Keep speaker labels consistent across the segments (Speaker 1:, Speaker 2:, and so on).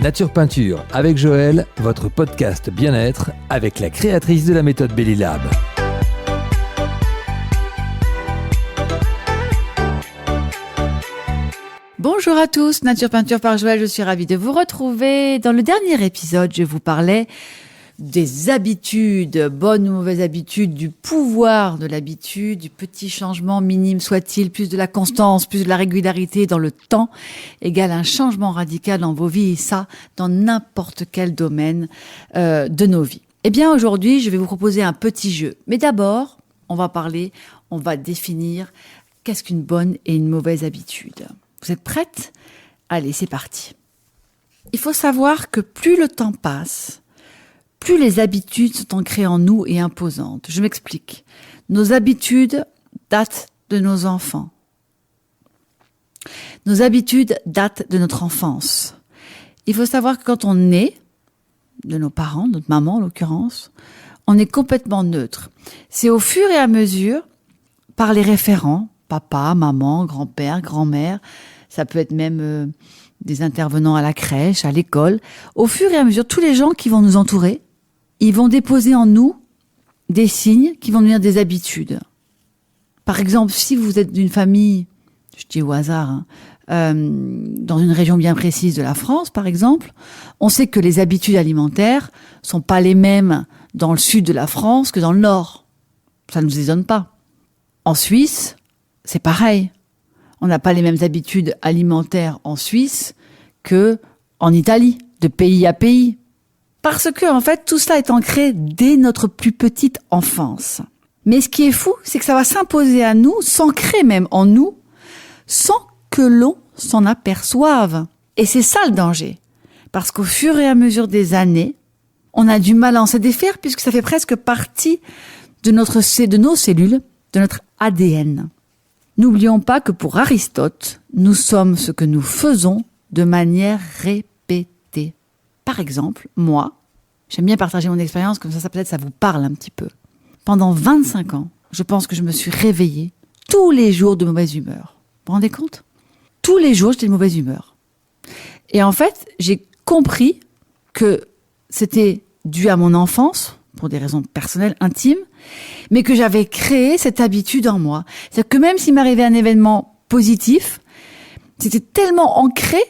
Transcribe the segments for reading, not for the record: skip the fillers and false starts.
Speaker 1: Nature Peinture avec Joël, votre podcast bien-être avec la créatrice de la méthode Belly Lab.
Speaker 2: Bonjour à tous, Nature Peinture par Joël, je suis ravie de vous retrouver. Dans le dernier épisode, je vous parlais des habitudes, bonnes ou mauvaises habitudes, du pouvoir de l'habitude, du petit changement minime soit-il, plus de la constance, plus de la régularité dans le temps, égale un changement radical dans vos vies, et ça, dans n'importe quel domaine de nos vies. Eh bien, aujourd'hui, je vais vous proposer un petit jeu. Mais d'abord, on va définir qu'est-ce qu'une bonne et une mauvaise habitude. Vous êtes prêtes ? Allez, c'est parti. Il faut savoir que plus le temps passe, plus les habitudes sont ancrées en nous et imposantes. Je m'explique. Nos habitudes datent de nos enfants. Nos habitudes datent de notre enfance. Il faut savoir que quand on naît, de nos parents, notre maman en l'occurrence, on est complètement neutre. C'est au fur et à mesure, par les référents, papa, maman, grand-père, grand-mère, ça peut être même des intervenants à la crèche, à l'école. Au fur et à mesure, tous les gens qui vont nous entourer, ils vont déposer en nous des signes qui vont devenir des habitudes. Par exemple, si vous êtes d'une famille, je dis au hasard, dans une région bien précise de la France, par exemple, on sait que les habitudes alimentaires sont pas les mêmes dans le sud de la France que dans le nord. Ça ne nous étonne pas. En Suisse, c'est pareil. On n'a pas les mêmes habitudes alimentaires en Suisse que en Italie, de pays à pays. Parce que, en fait, tout cela est ancré dès notre plus petite enfance. Mais ce qui est fou, c'est que ça va s'imposer à nous, s'ancrer même en nous, sans que l'on s'en aperçoive. Et c'est ça le danger. Parce qu'au fur et à mesure des années, on a du mal à en se défaire puisque ça fait presque partie de nos cellules, de notre ADN. N'oublions pas que pour Aristote, nous sommes ce que nous faisons de manière répétée. Par exemple, moi, j'aime bien partager mon expérience, comme ça peut-être ça vous parle un petit peu. Pendant 25 ans, je pense que je me suis réveillée tous les jours de mauvaise humeur. Vous vous rendez compte ? Tous les jours, j'étais de mauvaise humeur. Et en fait, j'ai compris que c'était dû à mon enfance, pour des raisons personnelles, intimes, mais que j'avais créé cette habitude en moi. C'est-à-dire que même s'il m'arrivait un événement positif, c'était tellement ancré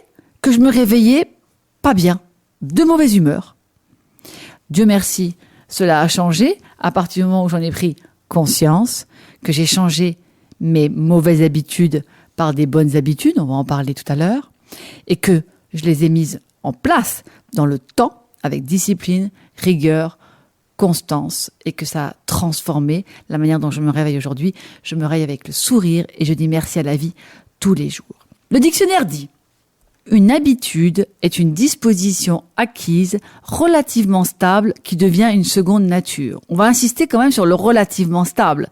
Speaker 2: que je me réveillais pas bien, de mauvaise humeur. Dieu merci, cela a changé à partir du moment où j'en ai pris conscience, que j'ai changé mes mauvaises habitudes par des bonnes habitudes, on va en parler tout à l'heure, et que je les ai mises en place dans le temps, avec discipline, rigueur, constance, et que ça a transformé la manière dont je me réveille aujourd'hui. Je me réveille avec le sourire et je dis merci à la vie tous les jours. Le dictionnaire dit: une habitude est une disposition acquise relativement stable qui devient une seconde nature. On va insister quand même sur le relativement stable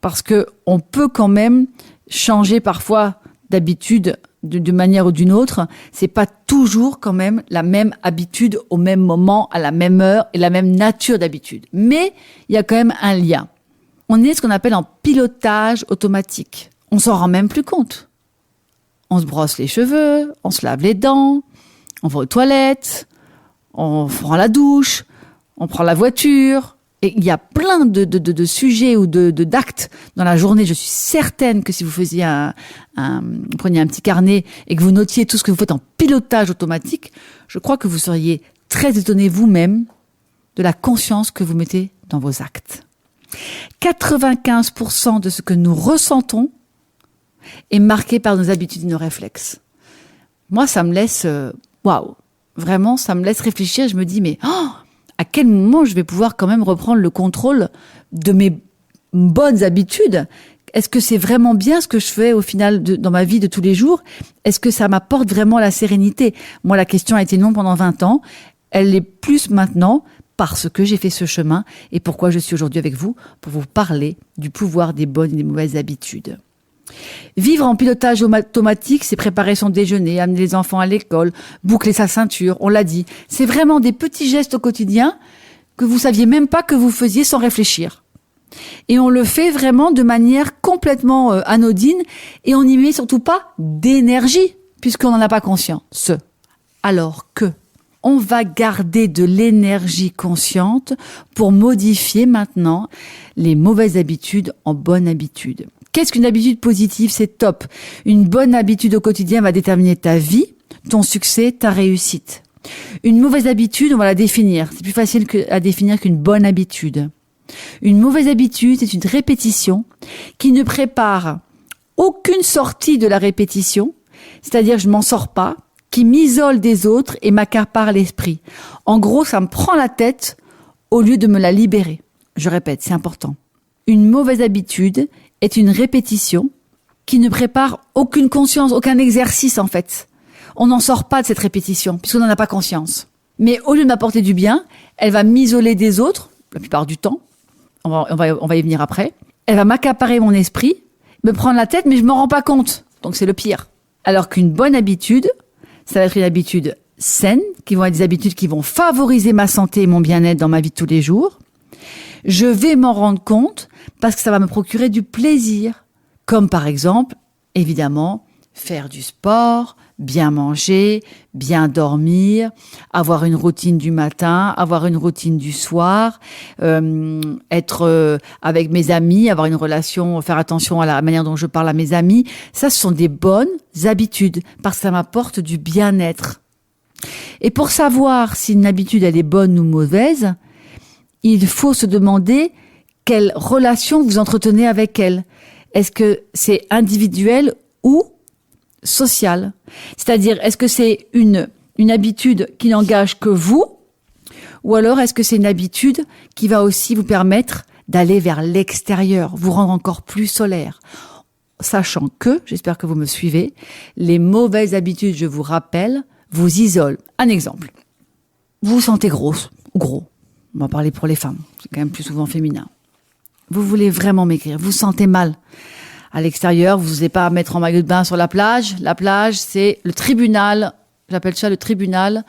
Speaker 2: parce que on peut quand même changer parfois d'habitude de manière ou d'une autre. C'est pas toujours quand même la même habitude au même moment, à la même heure et la même nature d'habitude. Mais il y a quand même un lien. On est ce qu'on appelle en pilotage automatique. On s'en rend même plus compte. On se brosse les cheveux, on se lave les dents, on va aux toilettes, on prend la douche, on prend la voiture. Et il y a plein de sujets ou d'actes dans la journée. Je suis certaine que si vous faisiez vous preniez un petit carnet et que vous notiez tout ce que vous faites en pilotage automatique, je crois que vous seriez très étonné vous-même de la conscience que vous mettez dans vos actes. 95% de ce que nous ressentons est marqué par nos habitudes et nos réflexes. Moi, ça me laisse, waouh, vraiment, ça me laisse réfléchir. Je me dis, mais à quel moment je vais pouvoir quand même reprendre le contrôle de mes bonnes habitudes ? Est-ce que c'est vraiment bien ce que je fais au final dans ma vie de tous les jours ? Est-ce que ça m'apporte vraiment la sérénité ? Moi, la question a été non pendant 20 ans. Elle l'est plus maintenant parce que j'ai fait ce chemin et pourquoi je suis aujourd'hui avec vous pour vous parler du pouvoir des bonnes et des mauvaises habitudes. Vivre en pilotage automatique, c'est préparer son déjeuner, amener les enfants à l'école, boucler sa ceinture, on l'a dit. C'est vraiment des petits gestes au quotidien que vous saviez même pas que vous faisiez sans réfléchir. Et on le fait vraiment de manière complètement anodine et on n'y met surtout pas d'énergie puisqu'on n'en a pas conscience. Alors que on va garder de l'énergie consciente pour modifier maintenant les mauvaises habitudes en bonnes habitudes. Qu'est-ce qu'une habitude positive? C'est top. Une bonne habitude au quotidien va déterminer ta vie, ton succès, ta réussite. Une mauvaise habitude, on va la définir. C'est plus facile à définir qu'une bonne habitude. Une mauvaise habitude, c'est une répétition qui ne prépare aucune sortie de la répétition, c'est-à-dire je m'en sors pas, qui m'isole des autres et m'accapare l'esprit. En gros, ça me prend la tête au lieu de me la libérer. Je répète, c'est important. Une mauvaise habitude est une répétition qui ne prépare aucune conscience, aucun exercice en fait. On n'en sort pas de cette répétition puisqu'on n'en a pas conscience. Mais au lieu de m'apporter du bien, elle va m'isoler des autres, la plupart du temps. On va y venir après. Elle va m'accaparer mon esprit, me prendre la tête, mais je m'en rends pas compte. Donc c'est le pire. Alors qu'une bonne habitude, ça va être une habitude saine, qui vont être des habitudes qui vont favoriser ma santé et mon bien-être dans ma vie de tous les jours. Je vais m'en rendre compte parce que ça va me procurer du plaisir. Comme par exemple, évidemment, faire du sport, bien manger, bien dormir, avoir une routine du matin, avoir une routine du soir, être avec mes amis, avoir une relation, faire attention à la manière dont je parle à mes amis. Ça, ce sont des bonnes habitudes parce que ça m'apporte du bien-être. Et pour savoir si une habitude, elle est bonne ou mauvaise, il faut se demander quelle relation vous entretenez avec elle. Est-ce que c'est individuel ou social? C'est-à-dire, est-ce que c'est une habitude qui n'engage que vous? Ou alors, est-ce que c'est une habitude qui va aussi vous permettre d'aller vers l'extérieur, vous rendre encore plus solaire? Sachant que, j'espère que vous me suivez, les mauvaises habitudes, je vous rappelle, vous isolent. Un exemple. Vous vous sentez grosse ou gros. On va parler pour les femmes. C'est quand même plus souvent féminin. Vous voulez vraiment maigrir. Vous vous sentez mal. À l'extérieur, vous n'osez pas mettre en maillot de bain sur la plage. La plage, c'est le tribunal. J'appelle ça le tribunal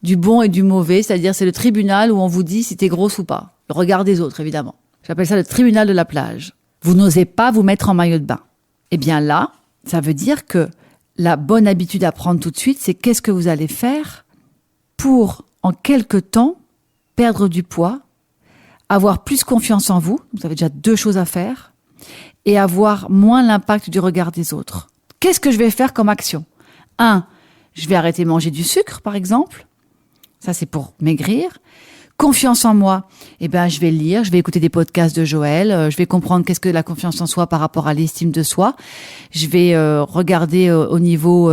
Speaker 2: du bon et du mauvais. C'est-à-dire, c'est le tribunal où on vous dit si t'es grosse ou pas. Le regard des autres, évidemment. J'appelle ça le tribunal de la plage. Vous n'osez pas vous mettre en maillot de bain. Eh bien là, ça veut dire que la bonne habitude à prendre tout de suite, c'est qu'est-ce que vous allez faire pour, en quelque temps, perdre du poids, avoir plus confiance en vous. Vous avez déjà 2 choses à faire. Et avoir moins l'impact du regard des autres. Qu'est-ce que je vais faire comme action? 1, je vais arrêter de manger du sucre, par exemple. Ça, c'est pour maigrir. Confiance en moi. Eh ben, je vais lire, je vais écouter des podcasts de Joël, je vais comprendre qu'est-ce que la confiance en soi par rapport à l'estime de soi. Je vais regarder au niveau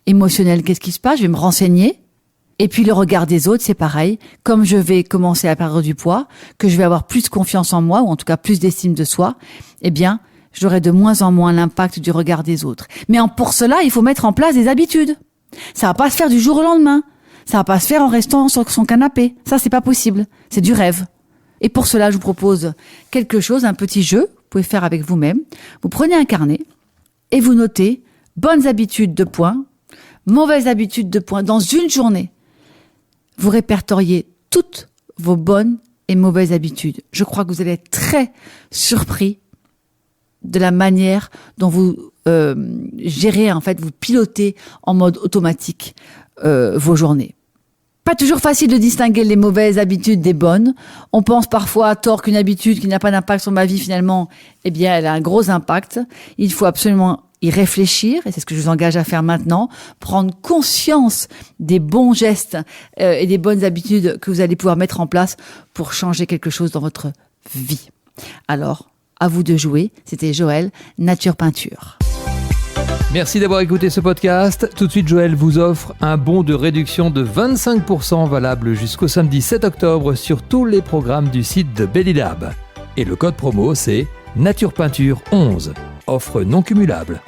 Speaker 2: émotionnel qu'est-ce qui se passe, je vais me renseigner. Et puis le regard des autres, c'est pareil. Comme je vais commencer à perdre du poids, que je vais avoir plus confiance en moi, ou en tout cas plus d'estime de soi, eh bien, j'aurai de moins en moins l'impact du regard des autres. Mais pour cela, il faut mettre en place des habitudes. Ça va pas se faire du jour au lendemain. Ça va pas se faire en restant sur son canapé. Ça, c'est pas possible. C'est du rêve. Et pour cela, je vous propose quelque chose, un petit jeu. Vous pouvez faire avec vous-même. Vous prenez un carnet et vous notez bonnes habitudes 2 points, mauvaises habitudes 2 points dans une journée. Vous répertoriez toutes vos bonnes et mauvaises habitudes. Je crois que vous allez être très surpris de la manière dont vous gérez, en fait, vous pilotez en mode automatique vos journées. Pas toujours facile de distinguer les mauvaises habitudes des bonnes. On pense parfois à tort qu'une habitude qui n'a pas d'impact sur ma vie, finalement, eh bien, elle a un gros impact. Il faut absolument y réfléchir, et c'est ce que je vous engage à faire maintenant, prendre conscience des bons gestes et des bonnes habitudes que vous allez pouvoir mettre en place pour changer quelque chose dans votre vie. Alors, à vous de jouer. C'était Joël, Nature Peinture.
Speaker 1: Merci d'avoir écouté ce podcast. Tout de suite, Joël vous offre un bon de réduction de 25% valable jusqu'au samedi 7 octobre sur tous les programmes du site de Bellilab. Et le code promo, c'est Nature Peinture 11. Offre non cumulable.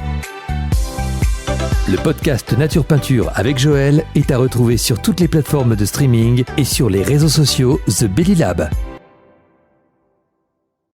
Speaker 1: Le podcast Nature Peinture avec Joël est à retrouver sur toutes les plateformes de streaming et sur les réseaux sociaux The Bellilab.